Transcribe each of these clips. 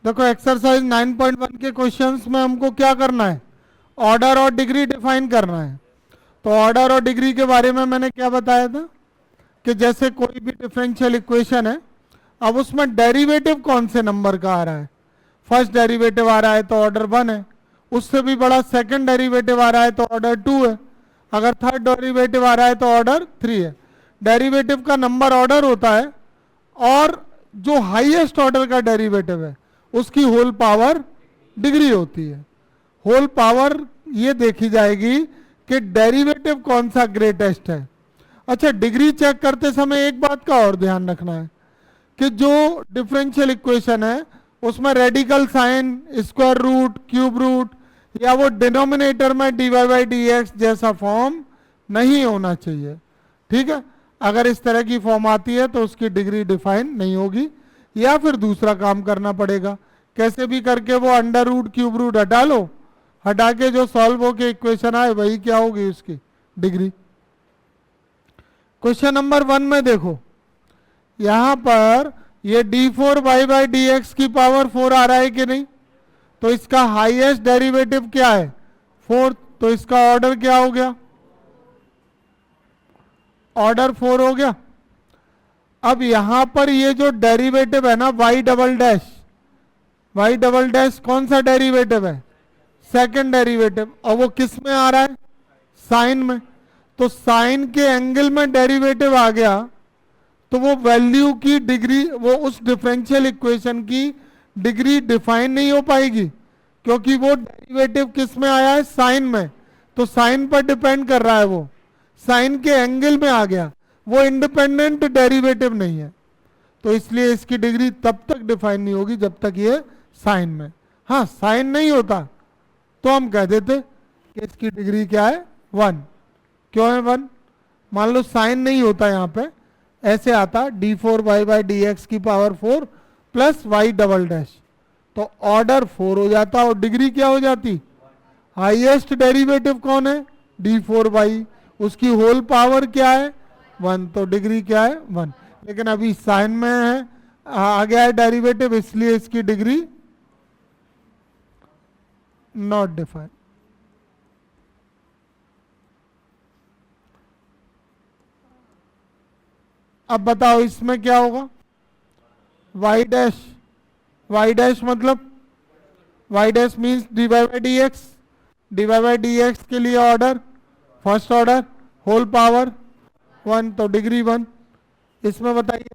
देखो एक्सरसाइज 9.1 के क्वेश्चंस में हमको क्या करना है, ऑर्डर और डिग्री डिफाइन करना है। तो ऑर्डर और डिग्री के बारे में मैंने क्या बताया था कि जैसे कोई भी डिफरेंशियल इक्वेशन है, अब उसमें डेरिवेटिव कौन से नंबर का आ रहा है। फर्स्ट डेरिवेटिव आ रहा है तो ऑर्डर 1 है, उससे भी बड़ा सेकंड डेरिवेटिव आ रहा है तो ऑर्डर 2 है, अगर थर्ड डेरिवेटिव आ रहा है तो ऑर्डर 3 है। डेरिवेटिव का नंबर ऑर्डर होता है और जो हाईएस्ट ऑर्डर का डेरिवेटिव है उसकी होल पावर डिग्री होती है। होल पावर ये देखी जाएगी कि डेरिवेटिव कौन सा ग्रेटेस्ट है। अच्छा, डिग्री चेक करते समय एक बात का और ध्यान रखना है कि जो डिफरेंशियल इक्वेशन है उसमें radical sign, square root, cube root या वो डिनोमिनेटर में dy/dx जैसा फॉर्म नहीं होना चाहिए। ठीक है, अगर इस तरह की फॉर्म आती है तो उसकी डिग्री डिफाइन नहीं होगी, या फिर दूसरा काम करना पड़ेगा, कैसे भी करके वो अंडर रूट क्यूब रूट हटा लो, हटा के जो सॉल्व होके इक्वेशन आए वही क्या होगी उसकी डिग्री। क्वेश्चन नंबर 1 में देखो, यहां पर ये d4y/dx की पावर 4 आ रहा है कि नहीं, तो इसका हाईएस्ट डेरिवेटिव क्या है 4, तो इसका ऑर्डर क्या हो गया, ऑर्डर 4 हो गया। अब यहां पर ये जो डेरिवेटिव है ना y डबल डैश कौन सा डेरिवेटिव है, सेकंड डेरिवेटिव, और वो किस में आ रहा है, साइन में। तो साइन के एंगल में डेरिवेटिव आ गया तो वो वैल्यू की डिग्री, वो उस डिफरेंशियल इक्वेशन की डिग्री डिफाइन नहीं हो पाएगी, क्योंकि वो डेरिवेटिव किस में आया है, साइन में। तो साइन पर डिपेंड कर रहा है, वो साइन के एंगल में आ गया, वो इंडिपेंडेंट डेरिवेटिव नहीं है। तो इसलिए इसकी डिग्री तब तक डिफाइन नहीं होगी जब तक ये साइन में। हाँ, साइन नहीं होता तो हम कह देते कि इसकी डिग्री क्या है 1। क्यों है 1, मान लो साइन नहीं होता, यहाँ पे ऐसे आता d4y/dx की power 4 plus y double dash, तो ऑर्डर 4 हो जाता और डिग्री क्या हो जाती, हाईएस्ट डेरिवेटिव कौन है d4y, उसकी होल पावर क्या है 1, तो डिग्री क्या है 1। लेकिन अभी साइन में है, आ गया है डेरिवेटिव, इसलिए इसकी डिग्री नॉट डिफाइंड। अब बताओ इसमें क्या होगा, y डैश मतलब y dash means dy/dx, dy/dx के लिए order first order, whole power 1, तो डिग्री 1। इसमें बताइए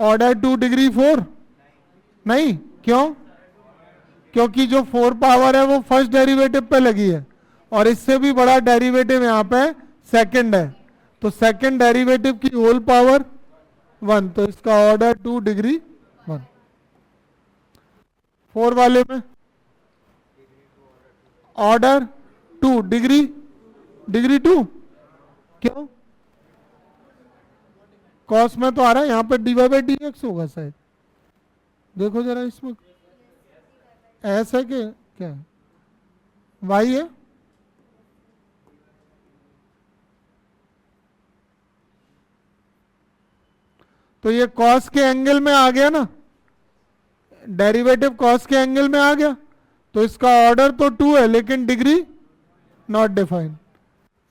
ऑर्डर 2 डिग्री 4 नहीं, क्यों, क्योंकि जो 4 पावर है वो फर्स्ट डेरिवेटिव पे लगी है और इससे भी बड़ा डेरिवेटिव यहाँ पे सेकंड है, तो सेकंड डेरिवेटिव की होल पावर 1, तो इसका ऑर्डर 2 डिग्री 1। 4 वाले में ऑर्डर 2 डिग्री 2, क्यों, कॉस में तो आ रहा है, यहाँ पे dy/dx होगा शायद, देखो जरा इसमें ऐसा कि क्या है, y है, तो ये कॉस के एंगल में आ गया ना, डेरिवेटिव कॉस के एंगल में आ गया, तो इसका ऑर्डर तो 2 है लेकिन डिग्री नॉट डिफाइंड।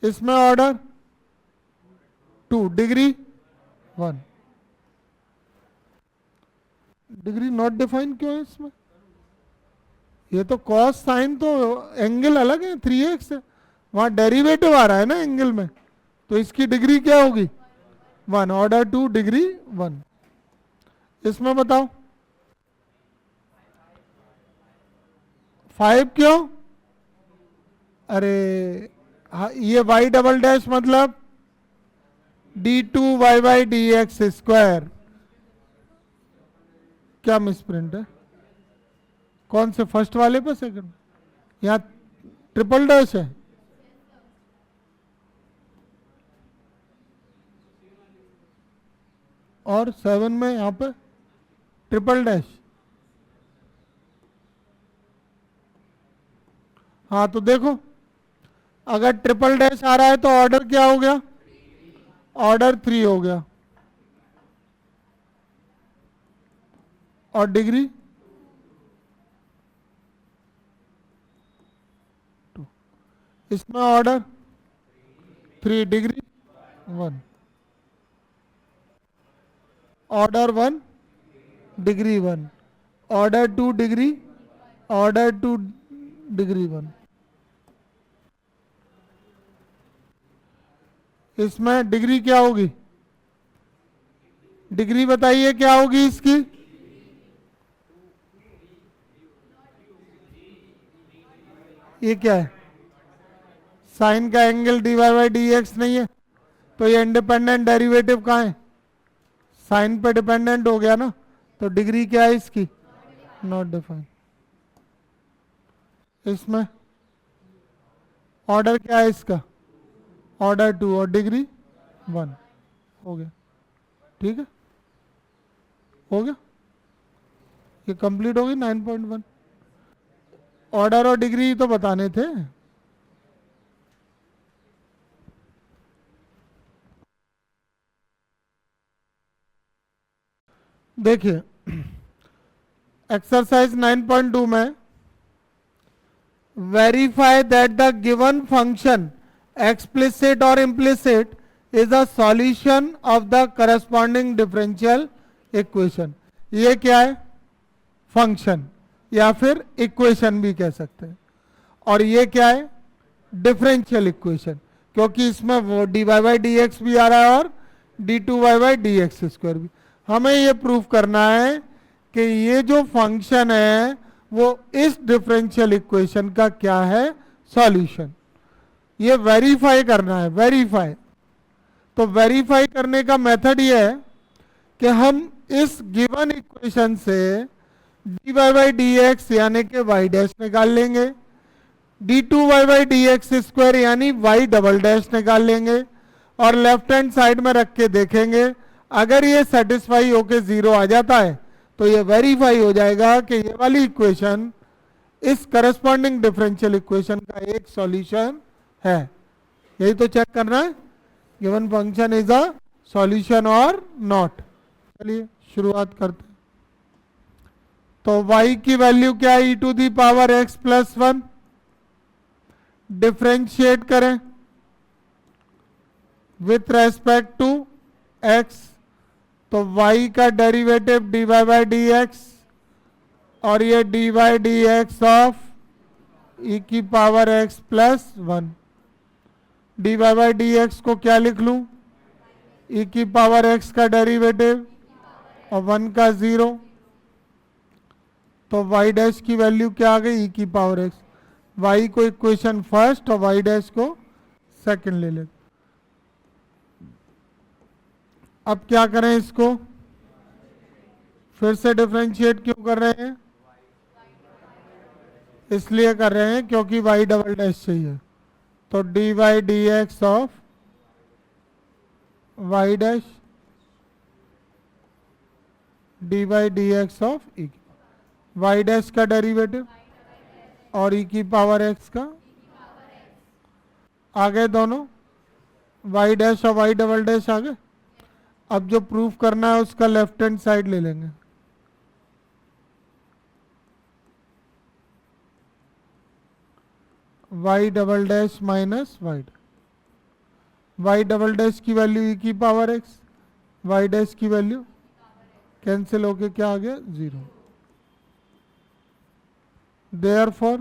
इसमें order 2 degree 1, degree not defined क्यों है इसमें, ये तो कॉस साइन तो एंगल अलग है, 3x है, वहां डेरिवेटिव आ रहा है ना एंगल में, तो इसकी डिग्री क्या होगी 1, ऑर्डर 2 डिग्री 1। इसमें बताओ 5 क्यों, अरे ये y डबल डैश मतलब d2y/dx स्क्वायर, क्या मिसप्रिंट है, कौन से फर्स्ट वाले पे सेकंड, यहाँ ट्रिपल डैश है, और 7 में यहाँ पे ट्रिपल डैश। हाँ तो देखो, अगर ट्रिपल डैश आ रहा है तो ऑर्डर क्या हो गया, ऑर्डर 3 हो गया, और डिग्री 2। इसमें order 3, degree 1, order 1, degree 1, order 2, degree, order 2, degree 1। इसमें डिग्री क्या होगी? डिग्री बताइए क्या होगी इसकी? ये क्या है? साइन का angle dy by D x नहीं है, तो ये इंडिपेंडेंट डेरिवेटिव कहाँ है? साइन पे डिपेंडेंट हो गया ना, तो डिग्री क्या है इसकी? Not define. इसमें ऑर्डर क्या है इसका? ऑर्डर 2 और डिग्री 1। हो गया, ठीक है, हो गया, ये कंप्लीट होगी 9.1। ऑर्डर और डिग्री तो बताने थे। देखिए एक्सरसाइज 9.2 में verify that the given function explicit और implicit is a solution of the corresponding differential equation. ये क्या है? फंक्शन या फिर इक्वेशन भी कह सकते हैं। और ये क्या है? डिफरेंशियल इक्वेशन, क्योंकि इसमें वो dy बाई डी एक्स भी आ रहा है और d2y by D x square भी। हमें ये प्रूफ करना है कि ये जो फंक्शन है वो इस डिफरेंशियल इक्वेशन का क्या है? सॉल्यूशन। ये वेरीफाई करना है, वेरीफाई। तो वेरीफाई करने का मेथड ये है कि हम इस गिवन इक्वेशन से dy बाई डी एक्स यानी कि y डैश निकाल लेंगे, d2y by D x square यानी y डबल डैश निकाल लेंगे, और लेफ्ट हैंड साइड में रख के देखेंगे। अगर ये सेटिस्फाई होके 0 आ जाता है तो ये वेरीफाई हो जाएगा कि ये वाली इक्वेशन इस करस्पॉन्डिंग डिफरेंशियल इक्वेशन का एक सॉल्यूशन है। यही तो चेक करना है, given function is a solution और नॉट। चलिए शुरुआत करते हैं। तो y की वैल्यू क्या है? e to the power x plus 1। Differentiate करें विथ रेस्पेक्ट टू x, तो y का derivative dy by D x और ये dy by D x of e की power x plus 1। dy by D x को क्या लिख लूं? e की पावर x का डेरिवेटिव और 1 का 0, तो y डैश की वैल्यू क्या आ गई? e की पावर x। y को इक्वेशन फर्स्ट और y डैश को सेकंड ले लेते। अब क्या करें इसको? फिर से डिफरेंशिएट क्यों कर रहे हैं? इसलिए कर रहे हैं क्योंकि y डबल डैश चाहिए। तो dy by D x of y dash dy by D x of e, y dash का डेरिवेटिव और e की पावर x का। आ गए दोनों, y डैश और y डबल डैश आ गए। अब जो प्रूफ करना है उसका लेफ्ट हैंड साइड ले लेंगे। y double dash minus y double dash की वैल्यू e की पावर x, y डैश की वैल्यू कैंसिल होके क्या आ गया? 0। देयरफॉर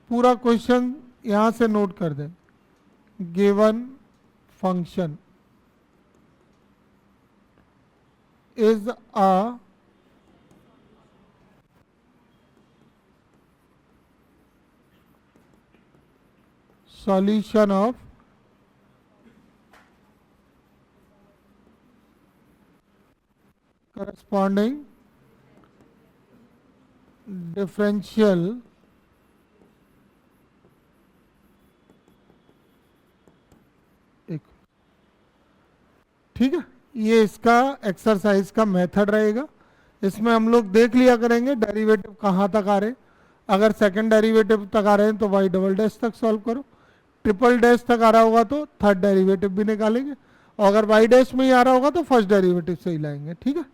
पूरा क्वेश्चन यहां से नोट कर दें। Given function is a solution of corresponding differential equation। ठीक है, ये इसका एक्सरसाइज का मेथड रहेगा। इसमें हम लोग देख लिया करेंगे डेरिवेटिव कहाँ तक आ रहे हैं। अगर सेकंड डेरिवेटिव तक आ रहे हैं तो y डबल डैश तक सॉल्व करो, ट्रिपल डैश तक आ रहा होगा तो थर्ड डेरिवेटिव भी निकालेंगे, और अगर y डैश में ही आ रहा होगा तो फर्स्ट डेरिवेटिव से ही लाएंगे। ठीक है,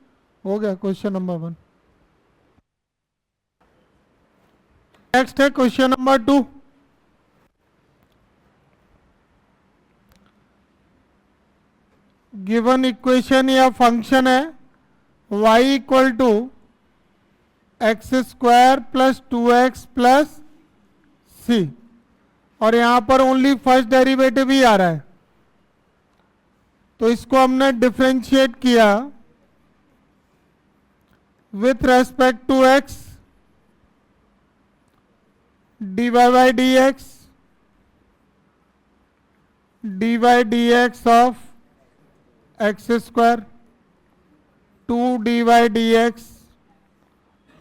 हो गया क्वेश्चन नंबर 1। नेक्स्ट है क्वेश्चन नंबर 2। गिवन इक्वेशन या फंक्शन है y equal to x square plus 2x plus c, और यहां पर ओनली फर्स्ट डेरिवेटिव ही आ रहा है, तो इसको हमने डिफरेंशिएट किया with respect to x, dy by D x, dy dx of x square, 2 dy dx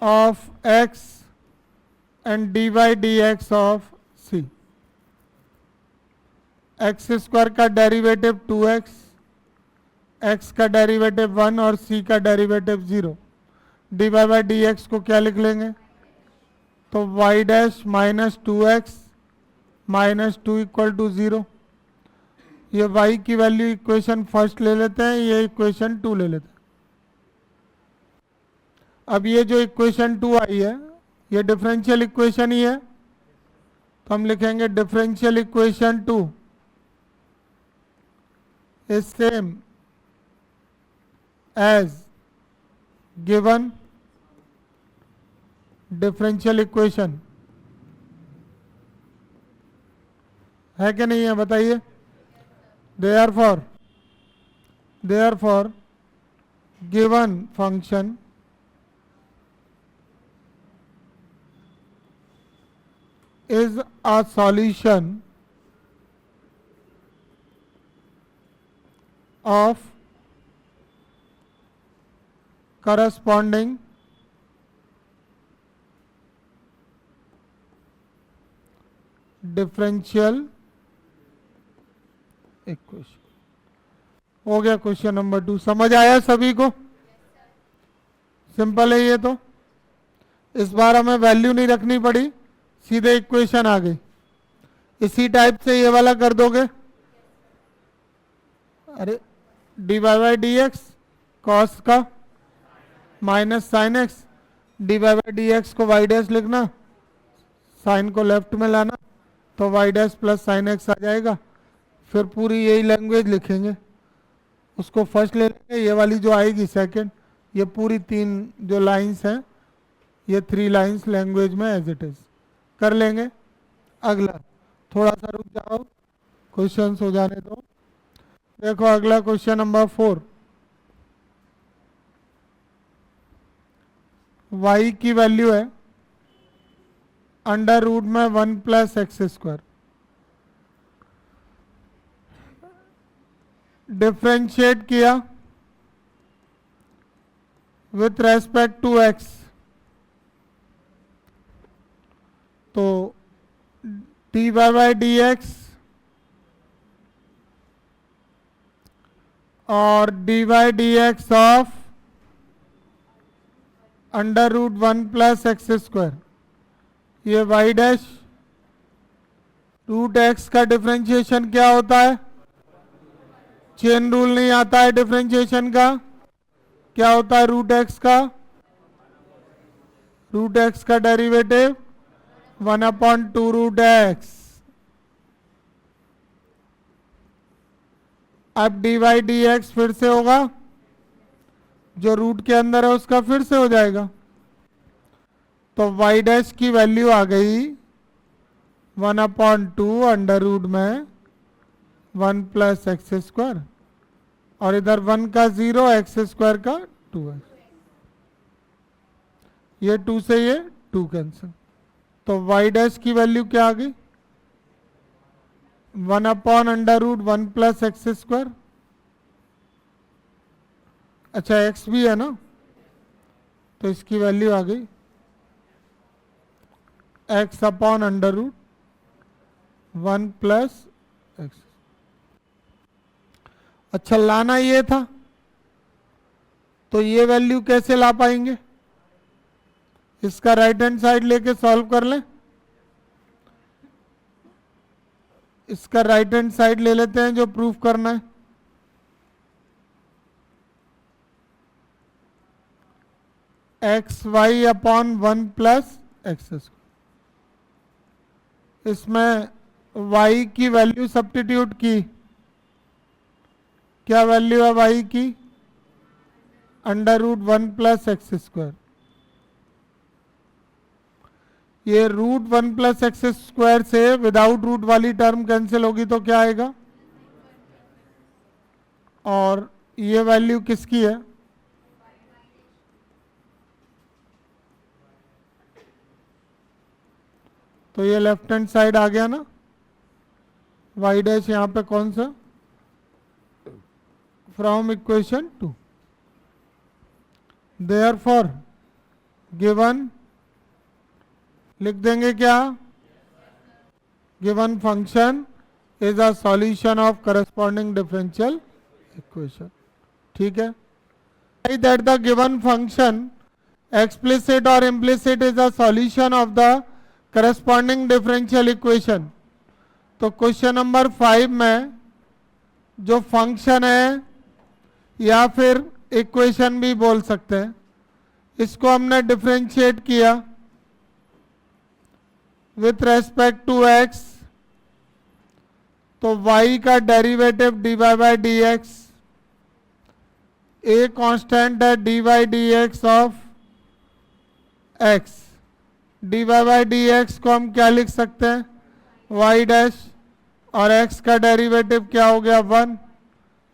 of x and dy dx of c। X square का डेरिवेटिव 2x, x का डेरिवेटिव 1 और c का derivative 0। dy by D x को क्या लिख लेंगे, तो y dash minus 2x minus 2 equal to 0। ये y की वैल्यू इक्वेशन फर्स्ट ले लेते हैं, ये इक्वेशन 2 ले लेते हैं। अब ये जो इक्वेशन 2 आई है ये डिफरेंशियल इक्वेशन ही है, तो हम लिखेंगे differential equation 2 is same as given differential equation. है कि नहीं है बताइए। Therefore given function is a solution of corresponding differential equation. हो गया क्वेश्चन नंबर 2। समझ आया सभी को? सिंपल है ये तो। इस बार हमें वैल्यू नहीं रखनी पड़ी, सीधे इक्वेशन आ गई। इसी टाइप से ये वाला कर दोगे। अरे d Y by D x cos का minus sine x, d Y by D x को वाई डैश लिखना, साइन को लेफ्ट में लाना, तो y dash plus sine x आ जाएगा। फिर पूरी यही लैंग्वेज लिखेंगे, उसको फर्स्ट ले लेंगे, ये वाली जो आएगी सेकंड, ये पूरी 3 जो लाइंस हैं ये 3 लाइंस लैंग्वेज में एज इट इज कर लेंगे। अगला थोड़ा सा रुक जाओ, क्वेश्चंस हो जाने दो। देखो अगला क्वेश्चन नंबर 4। y की वैल्यू है अंडर रूट में 1 प्लस एक्स स्क्वायर। डिफ्रेंशिएट किया विथ रेस्पेक्ट टू x, तो d Y by D x और d y d x of under root 1 plus x square, ये वाई डैश रूट एक्स का differentiation क्या होता है? चेन रूल नहीं आता है डिफरेंशिएशन का। क्या होता है रूट एक्स का? रूट एक्स का डेरिवेटिव 1/2 रूट एक्स। अब डी वाई डी एक्स फिर से होगा, जो रूट के अंदर है उसका फिर से हो जाएगा, तो वाई डैश की वैल्यू आ गई 1/2 अंडर रूट में 1 प्लस एक्स स्क्वायर, और इधर 1 का 0, एक्स स्क्वायर का 2x। ये 2 से ये 2 कैंसिल, तो वाई डैश की वैल्यू क्या आ गई? 1/√1 प्लस एक्स स्क्वायर। अच्छा एक्स भी है ना, तो इसकी वैल्यू आ गई x/√1 प्लस एक्स। अच्छा लाना ये था, तो ये वैल्यू कैसे ला पाएंगे? इसका राइट हैंड साइड लेके सॉल्व कर लें। इसका राइट हैंड साइड ले लेते हैं जो प्रूफ करना है। X Y upon 1 plus x square. इसमें y की वैल्यू सब्स्टिट्यूट की, क्या वैल्यू है y की? √1 प्लस एक्स स्क्वायर। ये √1 प्लस एक्स स्क्वायर से विदाउट रूट वाली टर्म कैंसिल होगी तो क्या आएगा? और ये वैल्यू किसकी है? तो ये लेफ्ट हैंड साइड आ गया ना, y डैश यहां पे कौन सा? From equation 2। देयरफॉर गिवन, लिख देंगे क्या? Given function is a solution of corresponding differential equation. ठीक है, that the given function explicit or implicit is a solution of the corresponding differential equation। तो क्वेश्चन नंबर 5 में जो फंक्शन है या फिर इक्वेशन भी बोल सकते हैं, इसको हमने डिफरेंशिएट किया विथ रेस्पेक्ट टू x, तो y का derivative dy by D x, a constant है dy D x of x, dy by D x को हम क्या लिख सकते हैं? y डैश, और x का डेरिवेटिव क्या हो गया? 1।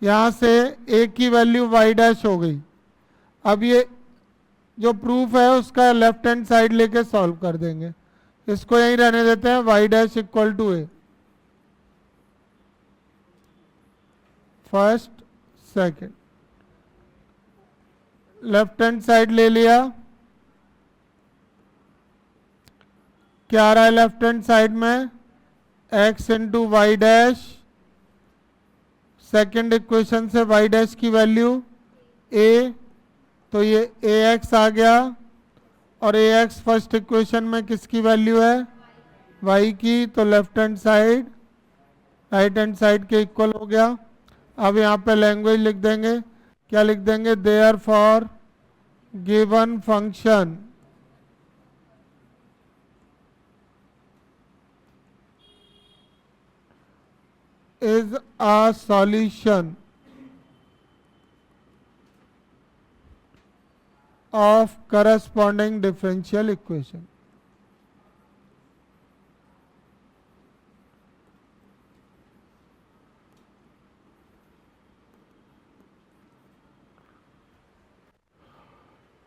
यहाँ से a की वैल्यू y डैश हो गई। अब ये जो प्रूफ है उसका लेफ्ट हैंड साइड लेके सॉल्व कर देंगे, इसको यहीं रहने देते हैं, y dash equal to a। First second, left hand side ले लिया, क्या आ रहा है लेफ्ट हैंड साइड में? x into Y dash, second equation से y डैश की वैल्यू a, तो ये ax आ गया, और ax फर्स्ट इक्वेशन में किसकी वैल्यू है? y की, तो left hand side right hand side के इक्वल हो गया। अब यहाँ पे लैंग्वेज लिख देंगे, क्या लिख देंगे? Therefore given function is a solution of corresponding differential equation।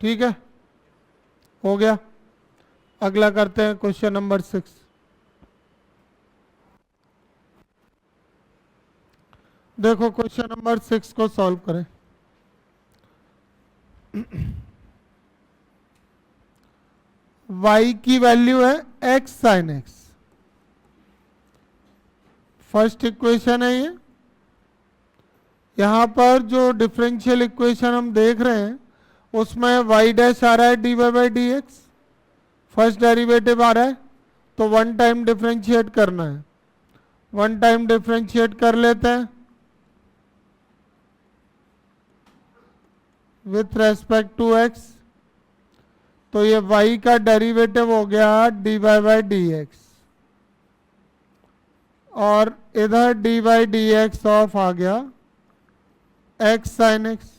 ठीक है, हो गया। अगला करते हैं क्वेश्चन नंबर 6। देखो क्वेश्चन नंबर 6 को सॉल्व करें। y की वैल्यू है x sine x, first equation है ये। यहां पर जो डिफरेंशियल इक्वेशन हम देख रहे हैं उसमें y डैश आ रहा है dy by D x, first derivative आ रहा है, तो वन टाइम डिफरेंशिएट करना है। वन टाइम डिफरेंशिएट कर लेते हैं विथ रेस्पेक्ट टू x, तो ये y का डेरिवेटिव हो गया dy बाई डी एक्स, और इधर dy by D x of आ गया x sine x।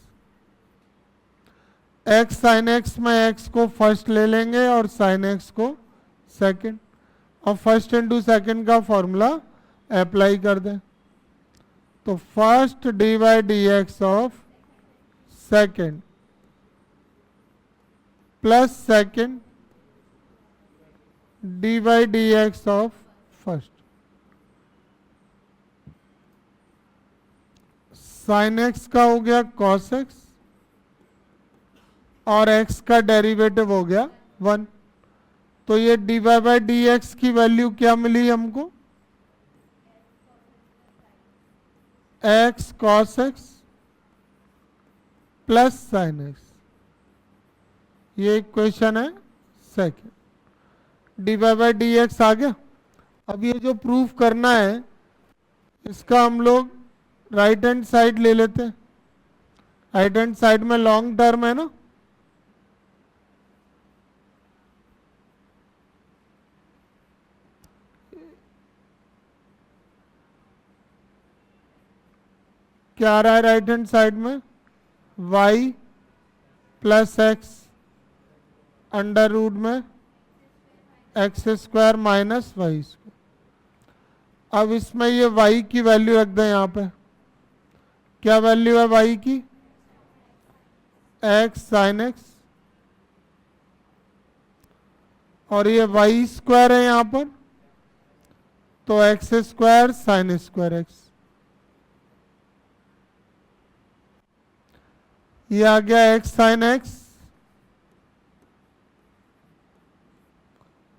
x sine x में x को फर्स्ट ले लेंगे और साइन x को सेकंड, और फर्स्ट इंटू सेकंड का फॉर्मूला अप्लाई कर दें, तो first dy by D x of second plus second dy by D x of first, sine x का हो गया cos x, और x का डेरिवेटिव हो गया 1। तो ये dy बाई डी एक्स की वैल्यू क्या मिली हमको? x cos x plus sine x, ये इक्वेशन है second. dy by D x आ गया। अब ये जो प्रूफ करना है इसका हम लोग राइट हैंड साइड ले लेते हैं। राइट हैंड साइड में लॉन्ग टर्म है ना, क्या आ रहा है राइट हैंड साइड में? y plus x under root में x square minus y square. अब इसमें ये y की वैल्यू रख दें यहाँ पे। क्या वैल्यू है y की? x साइन एक्स, और ये वाई स्क्वायर है यहाँ पर, तो x square sine square x. ये आ गया x sine X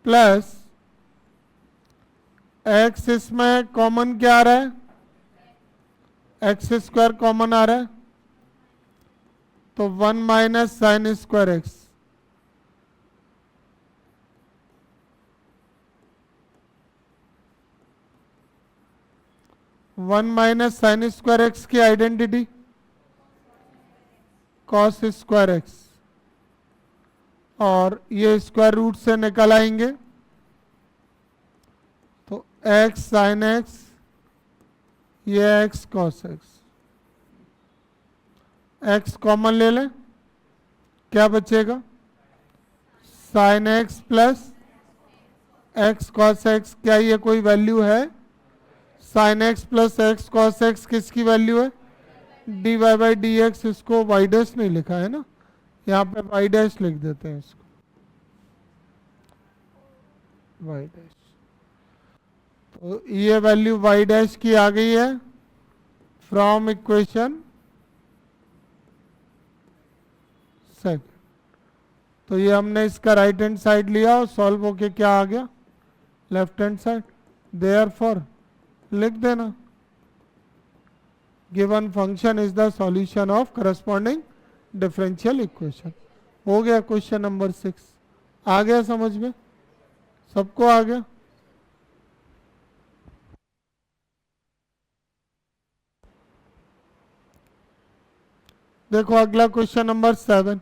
plus x, इसमें कॉमन क्या आ रहा है? एक्स स्क्वायर कॉमन आ रहा है, तो 1 minus sine square X. One minus sine square X की आइडेंटिटी कॉस स्क्वायर एक्स, और ये स्क्वायर रूट से निकल आएंगे, तो एक्स साइन एक्स, ये X cos X. X common ले लें, क्या बचेगा? Sine X plus X cos X. क्या ये कोई वैल्यू है? Sine X plus X cos X किसकी वैल्यू है? D Y by D X. इसको वाई डैश नहीं लिखा है ना, यहाँ पे वाई डैश लिख देते हैं इसको, वाई डैश। तो ये वैल्यू वाई डैश की आ गई है फ्रॉम इक्वेशन सेकंड। तो ये हमने इसका राइट हैंड साइड लिया और सॉल्व होके क्या आ गया? Left hand side. देयरफॉर लिख देना, given function is the solution of corresponding differential equation. हो गया क्वेश्चन नंबर 6। आ गया समझ में? सबको आ गया? देखो अगला question number 7।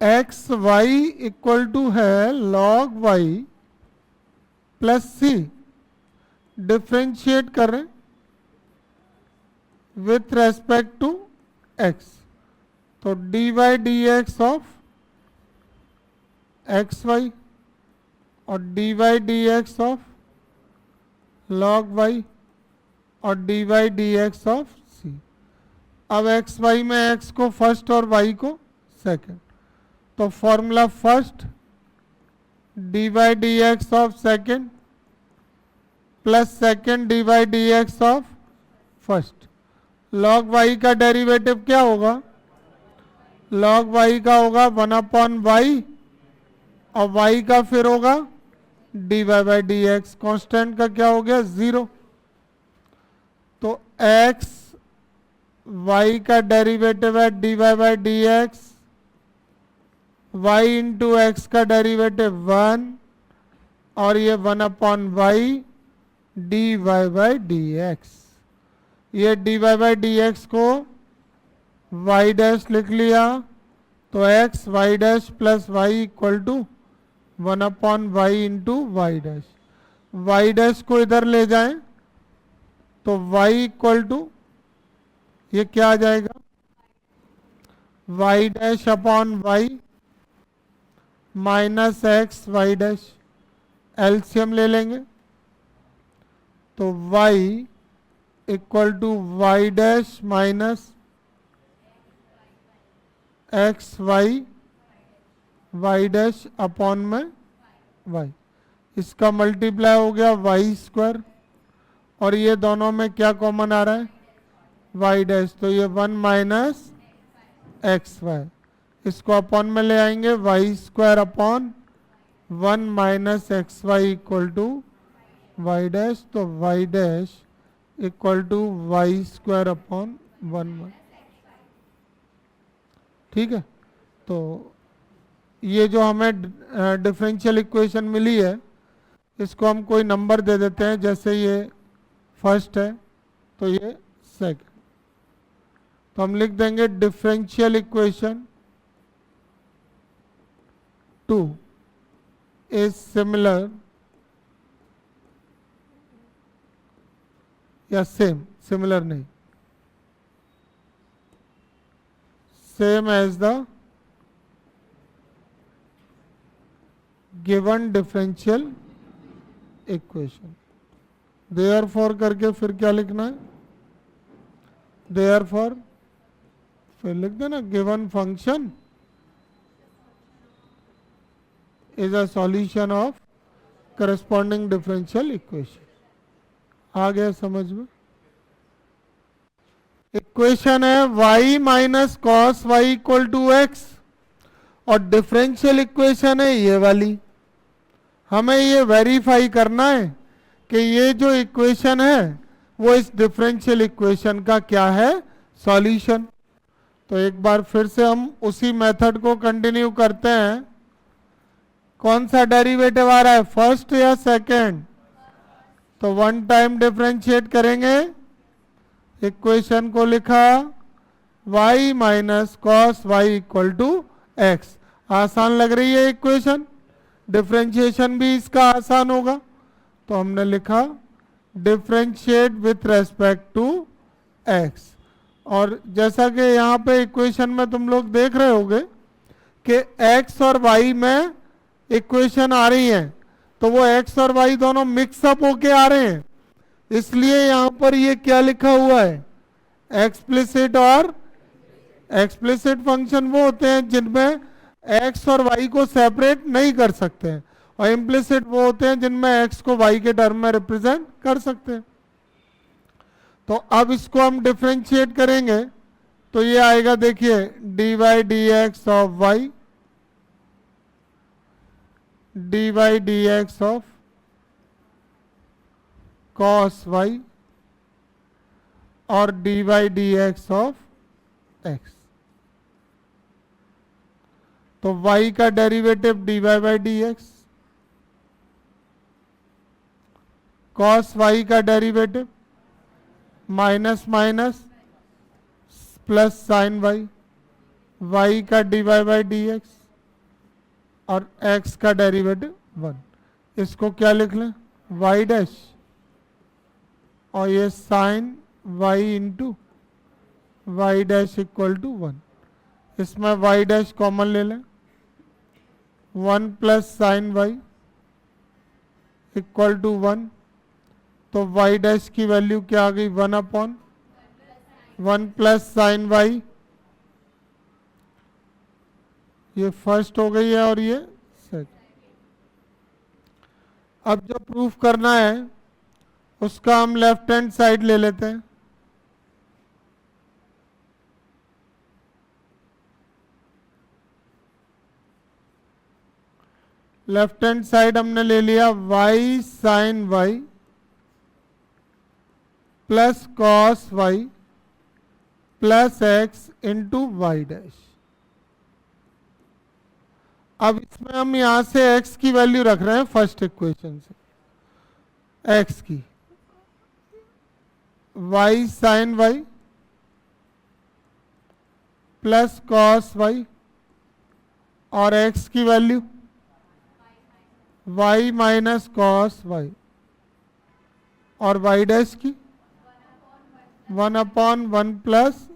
X y equal to है log y plus c. Differentiate कर रहे विथ रेस्पेक्ट टू एक्स, तो d y d x of x y और d y d x of log y और d y d x of c. अब x y में x को first और y को सेकंड, तो formula first d y d x of second plus second d y d x of first. Log Y का derivative क्या होगा? Log Y का होगा 1/y और y का फिर होगा d Y by D x. Constant का क्या हो गया? 0। तो x y का डेरिवेटिव है D Y by D x, y into x का डेरिवेटिव 1 और ये 1/y d Y by D x. ये d Y by D x को y डैश लिख लिया, तो x y dash plus y equal to 1/y into Y dash. Y dash को इधर ले जाएं तो y इक्वल टू ये क्या आ जाएगा? y dash upon y minus x Y dash. LCM ले लेंगे तो y equal to Y dash minus x Y Y dash upon में y। इसका मल्टीप्लाई हो गया वाई स्क्वायर, और ये दोनों में क्या कॉमन आ रहा है? वाई डैश, तो ये 1 माइनस एक्स वाई। इसको अपॉन में ले आएंगे, y square upon 1 minus x y equal to Y dash, तो y dash equal to y square upon 1। ठीक है, तो ये जो हमें डिफरेंशियल इक्वेशन मिली है इसको हम कोई नंबर दे देते हैं, जैसे ये फर्स्ट है तो ये सेकंड, तो हम लिख देंगे डिफरेंशियल इक्वेशन 2 इज सिमिलर या सेम, सिमिलर नहीं, same as the given differential equation. Therefore करके फिर क्या लिखना है, देयरफॉर फिर लिख देना given function is a solution of corresponding differential equation. आ गया समझ में? इक्वेशन है y minus cos Y equal to x और डिफरेंशियल इक्वेशन है ये वाली। हमें ये वेरीफाई करना है कि ये जो इक्वेशन है वो इस डिफरेंशियल इक्वेशन का क्या है, सॉल्यूशन। तो एक बार फिर से हम उसी मेथड को कंटिन्यू करते हैं। कौन सा डेरिवेटिव आ रहा है, फर्स्ट या सेकंड? तो वन टाइम डिफरेंशिएट करेंगे, इक्वेशन को लिखा y minus cos Y equal to X. आसान लग रही है इक्वेशन, डिफरेंशिएशन भी इसका आसान होगा। तो हमने लिखा differentiate with respect to x। और जैसा कि यहाँ पे इक्वेशन में तुम लोग देख रहे होगे कि x और y में इक्वेशन आ रही है, तो वो x और y दोनों मिक्सअप होके आ रहे हैं, इसलिए यहाँ पर ये क्या लिखा हुआ है, एक्सप्लिसिट। और एक्सप्लिसिट फंक्शन वो होते हैं जिनमें x और y को सेपरेट नहीं कर सकते हैं, और इम्प्लिसिट वो होते हैं जिनमें x को y के टर्म में रिप्रेजेंट कर सकते हैं। तो अब इसको हम डिफरेंशिएट करेंगे तो ये आएगा, देखिए dy dx of y, dy dx of cos y और dy dx ऑफ x। तो y का derivative dy by dx, cos y का derivative minus minus plus sine y, y का dy बाई dx और x का derivative 1। इसको क्या लिख लें, y डैश, और ये sine y into Y dash equal to 1। इसमें y डैश कॉमन ले लें, 1 plus sine y equal to 1। तो y डैश की वैल्यू क्या आ गई, 1 अपॉन 1 प्लस साइन y, ये फर्स्ट हो गई है और ये सेकंड। अब जो प्रूफ करना है उसका हम लेफ्ट हैंड साइड ले लेते हैं। लेफ्ट हैंड साइड हमने ले लिया y sine y plus cos y plus x into Y dash. अब इसमें हम यहां से x की वैल्यू रख रहे हैं फर्स्ट इक्वेशन से, x की y sine y plus cos y और x की value y minus cos y और y डैश की 1 अपॉन 1 प्लस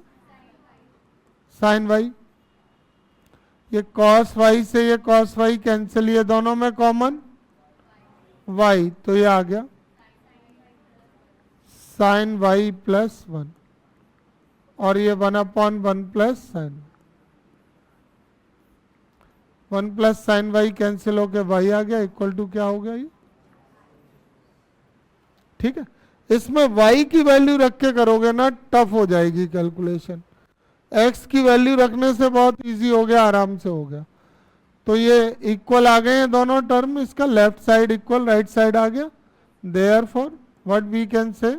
साइन y। ये cos y से ये cos y कैंसिल, ये दोनों में कॉमन y, तो ये आ गया साइन y प्लस 1 और ये 1 upon 1 plus sign 1 plus sine y cancel होके y आ गया, इक्वल टू क्या हो गया ये, ठीक है। इसमें y की वैल्यू रख के करोगे ना टफ हो जाएगी कैलकुलेशन, x की वैल्यू रखने से बहुत इजी हो गया, आराम से हो गया। तो ये इक्वल आ गए हैं दोनों टर्म, इसका left side equal right side आ गया। Therefore what we can say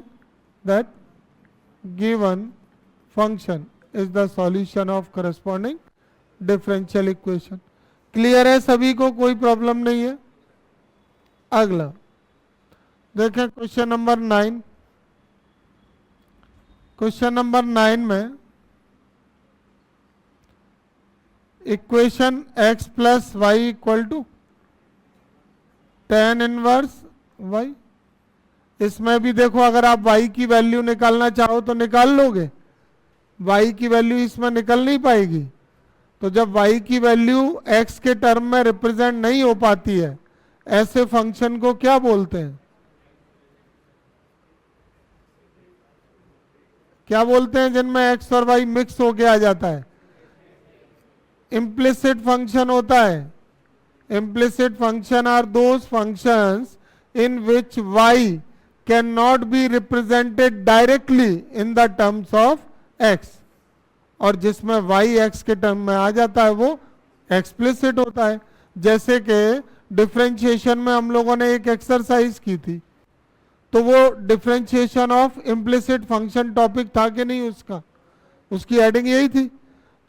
that given function is the solution of corresponding differential equation. Clear है सभी को, कोई प्रॉब्लम नहीं है। अगला देखें क्वेश्चन नंबर 9। क्वेश्चन नंबर 9 में equation x plus y equal to tan inverse y। इसमें भी देखो अगर आप y की वैल्यू निकालना चाहो तो निकाल लोगे, y की वैल्यू इसमें निकल नहीं पाएगी। तो जब y की वैल्यू x के टर्म में रिप्रेजेंट नहीं हो पाती है, ऐसे फंक्शन को क्या बोलते हैं? क्या बोलते हैं जिनमें x और y मिक्स होके आ जाता है? इम्प्लिसिट फंक्शन होता है। Implicit function are those functions in which y cannot be represented directly in the terms of x, और जिसमें y x के टर्म में आ जाता है वो एक्सप्लिसिट होता है। जैसे कि डिफरेंशिएशन में हम लोगों ने एक एक्सरसाइज की थी, तो वो differentiation of implicit function topic था कि नहीं, उसकी हेडिंग यही थी।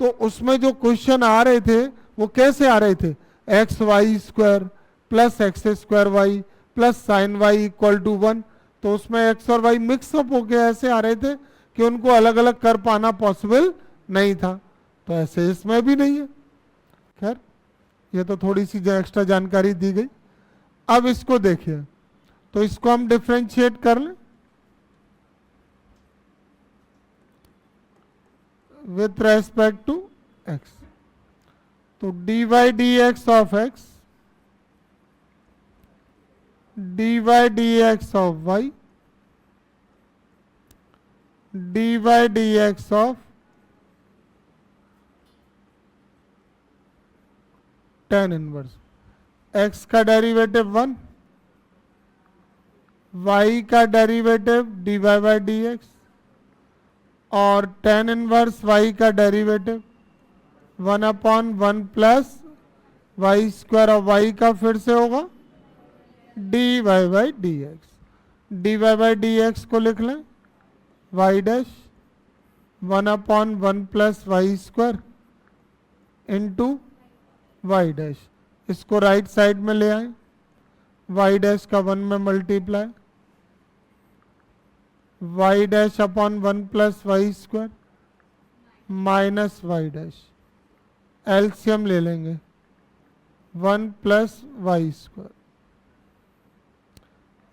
तो उसमें जो क्वेश्चन आ रहे थे वो कैसे आ रहे थे? X y square plus x square y plus sine y equal to 1। तो उसमें एक्स और वाई मिक्सअप होके ऐसे आ रहे थे कि उनको अलग अलग कर पाना पॉसिबल नहीं था। तो ऐसे इसमें भी नहीं है। खैर ये तो थोड़ी सी जो एक्स्ट्रा जानकारी दी गई। अब इसको देखिए, तो इसको हम डिफरेंशिएट कर लें विथ रेस्पेक्ट टू एक्स। तो d y d x of x dy dx of y dy dx of tan inverse. x का डेरिवेटिव 1, y का डेरिवेटिव dy बाई dx और tan इनवर्स y का derivative 1/1 plus y square of y का फिर से होगा dy by dx। dy by dx को लिख लें y dash 1/1 plus y square into Y dash. इसको राइट साइड में ले आए, y डैश का 1 में multiply, y dash upon 1 plus y square minus y dash. LCM ले लेंगे 1 plus y square,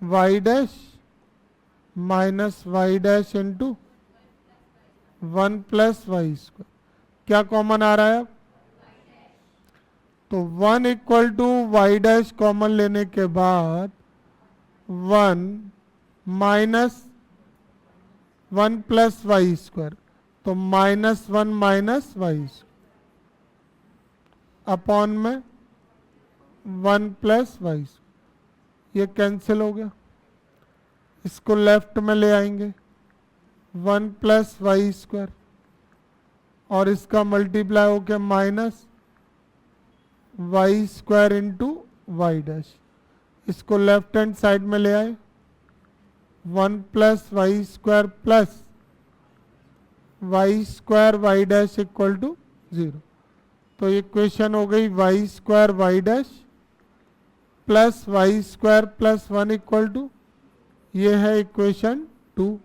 y dash minus y dash into 1 plus y square. क्या common आ रहा है अब? तो 1 equal to Y dash common लेने के बाद 1 माइनस 1 प्लस वाई स्क्वायर, तो -1 माइनस वाई स्क्वायर अपॉन में 1 प्लस वाई स्क्वायर। ये कैंसिल हो गया। इसको लेफ्ट में ले आएंगे 1 प्लस वाई स्क्वायर और इसका मल्टीप्लाई होकर minus y square into Y dash. इसको लेफ्ट हैंड साइड में ले आए 1 plus y square plus y square y dash equal to 0। तो इक्वेशन हो गई y square y dash plus y square plus 1 equal to, ये है इक्वेशन 2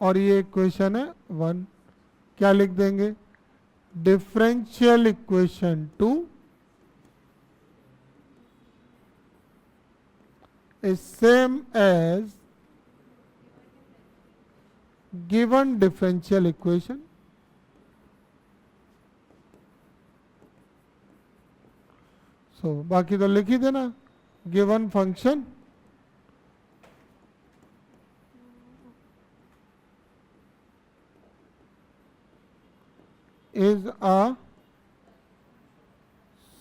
और ये इक्वेशन है 1। क्या लिख देंगे? Differential equation 2 is same as given differential equation so बाकी तो लिख ही देना। given function is a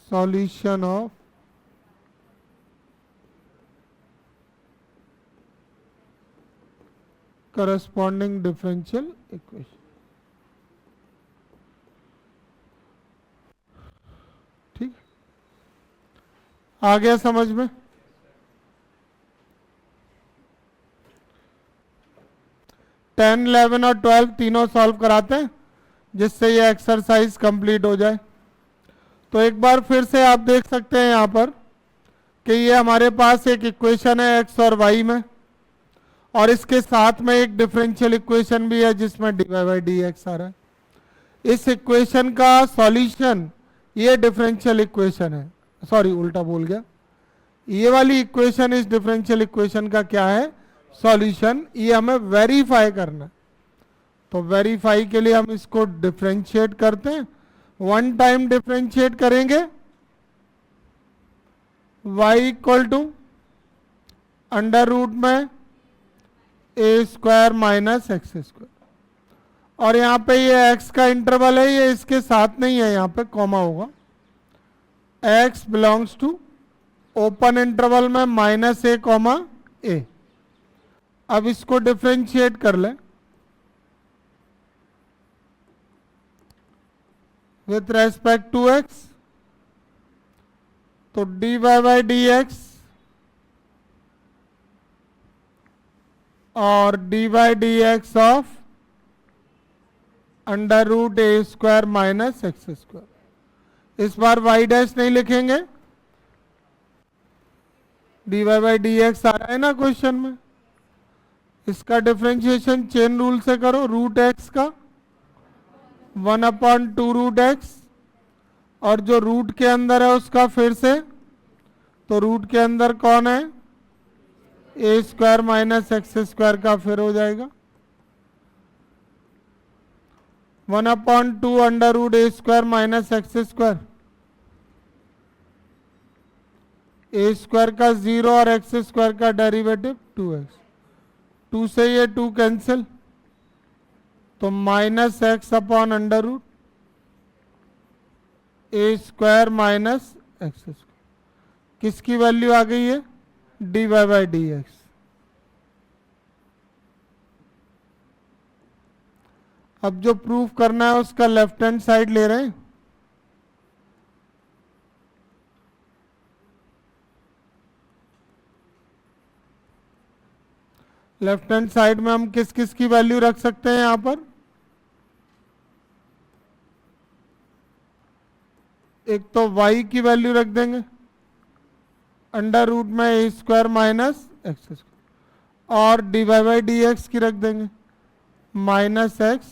solution of corresponding differential equation। ठीक, आ गया समझ में? टेन 11 और 12 तीनों सॉल्व कराते हैं जिससे ये एक्सरसाइज कंप्लीट हो जाए। तो एक बार फिर से आप देख सकते हैं यहाँ पर कि ये हमारे पास एक इक्वेशन है एक्स और वाई में, और इसके साथ में एक डिफरेंशियल इक्वेशन भी है जिसमें dy बाई डी एक्स आ रहा है। इस इक्वेशन का सॉल्यूशन ये डिफरेंशियल इक्वेशन है, सॉरी उल्टा बोल गया, ये वाली इक्वेशन इस डिफरेंशियल इक्वेशन का क्या है, सॉल्यूशन। ये हमें वेरीफाई करना है। तो वेरीफाई के लिए हम इसको डिफरेंशिएट करते हैं। वन टाइम डिफरेंशिएट करेंगे, y equal to under root में a square minus x square, और यहाँ पे ये x का इंटरवल है, ये इसके साथ नहीं है, यहाँ पे कॉमा होगा। x belongs to open interval में माइनस ए कॉमा ए। अब इसको डिफरेंशिएट कर लें विथ रेस्पेक्ट टू x, तो dy बाई डी एक्स और dy by D x of under root a square minus x square. इस बार y डैश नहीं लिखेंगे, dy बाई डी एक्स आ रहा है ना क्वेश्चन में। इसका डिफरेंशिएशन चेन रूल से करो, रूट एक्स का 1/2 रूट एक्स, और जो रूट के अंदर है उसका फिर से, तो रूट के अंदर कौन है, ए स्क्वायर माइनस एक्स स्क्वायर का फिर हो जाएगा 1/2 under root a square minus x square. A square का 0 और एक्स स्क्वायर का डेरिवेटिव 2x, 2 से ये 2 कैंसिल, तो minus x upon under root a square minus x square. किसकी वैल्यू आ गई है, D Y by D x. अब जो प्रूफ करना है उसका लेफ्ट हैंड साइड ले रहे हैं। लेफ्ट हैंड साइड में हम किस किस की वैल्यू रख सकते हैं, यहां पर एक तो y की वैल्यू रख देंगे अंडर रूट में a square minus x square, और d Y by D x की रख देंगे minus x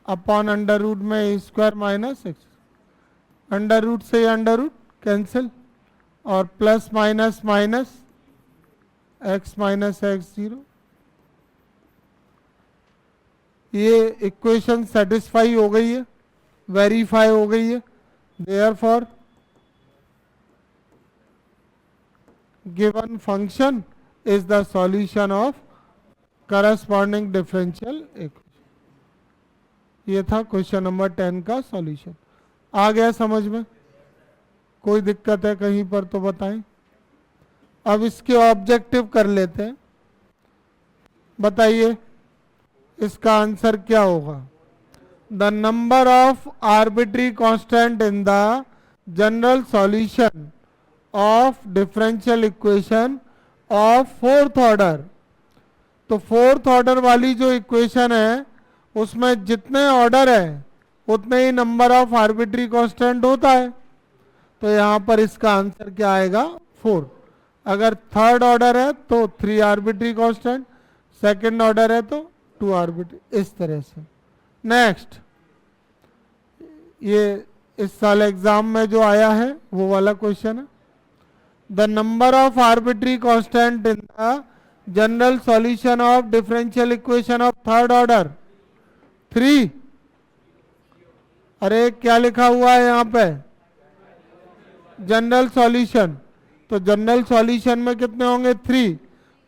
upon under root में a square minus x. Under root से अंडर रूट कैंसिल, और plus minus minus x minus x 0। ये equation satisfy हो गई है, वेरीफाई हो गई है। Therefore given function is the solution of corresponding differential equation. ये था क्वेश्चन नंबर 10 का सॉल्यूशन। आ गया समझ में? कोई दिक्कत है कहीं पर तो बताएं। अब इसके ऑब्जेक्टिव कर लेते हैं। बताइए इसका आंसर क्या होगा। The number of arbitrary constant in the general solution of differential equation of fourth order. तो फोर्थ ऑर्डर वाली जो इक्वेशन है उसमें जितने ऑर्डर है उतने ही नंबर ऑफ आर्बिट्री कांस्टेंट होता है। तो यहां पर इसका आंसर क्या आएगा, 4। अगर थर्ड ऑर्डर है तो 3 आर्बिट्री कांस्टेंट, सेकंड ऑर्डर है तो 2 आर्बिट्री, इस तरह से। नेक्स्ट, ये इस साल एग्जाम में जो आया है वो वाला क्वेश्चन है। The number of arbitrary constant in the general solution of differential equation of third order 3। अरे क्या लिखा हुआ है यहाँ पे, जनरल सॉल्यूशन। तो जनरल सॉल्यूशन में कितने होंगे, 3।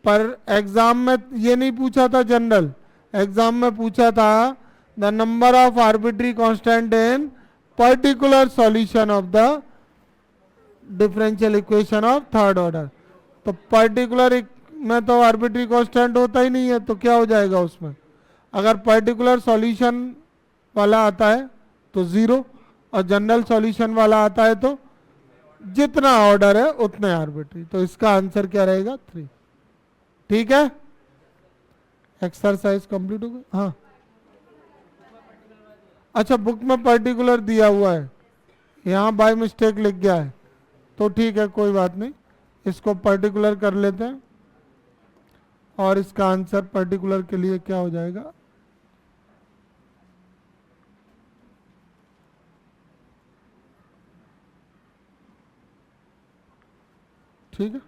पर एग्जाम में ये नहीं पूछा था जनरल, एग्जाम में पूछा था the number of arbitrary constant in particular solution of the differential equation of third order. तो पर्टिकुलर में तो आर्बिट्री कांस्टेंट होता ही नहीं है, तो क्या हो जाएगा उसमें। अगर पर्टिकुलर सॉल्यूशन वाला आता है तो 0, और जनरल सॉल्यूशन वाला आता है तो जितना ऑर्डर है उतने आर्बिट्री। तो इसका आंसर क्या रहेगा, 3। ठीक है, एक्सरसाइज कंप्लीट हो गया। हाँ अच्छा, बुक में पर्टिकुलर दिया हुआ है, यहाँ बाय मिस्टेक लिख गया है, तो ठीक है कोई बात नहीं, इसको पर्टिकुलर कर लेते हैं और इसका आंसर पर्टिकुलर के लिए क्या हो जाएगा, ठीक है।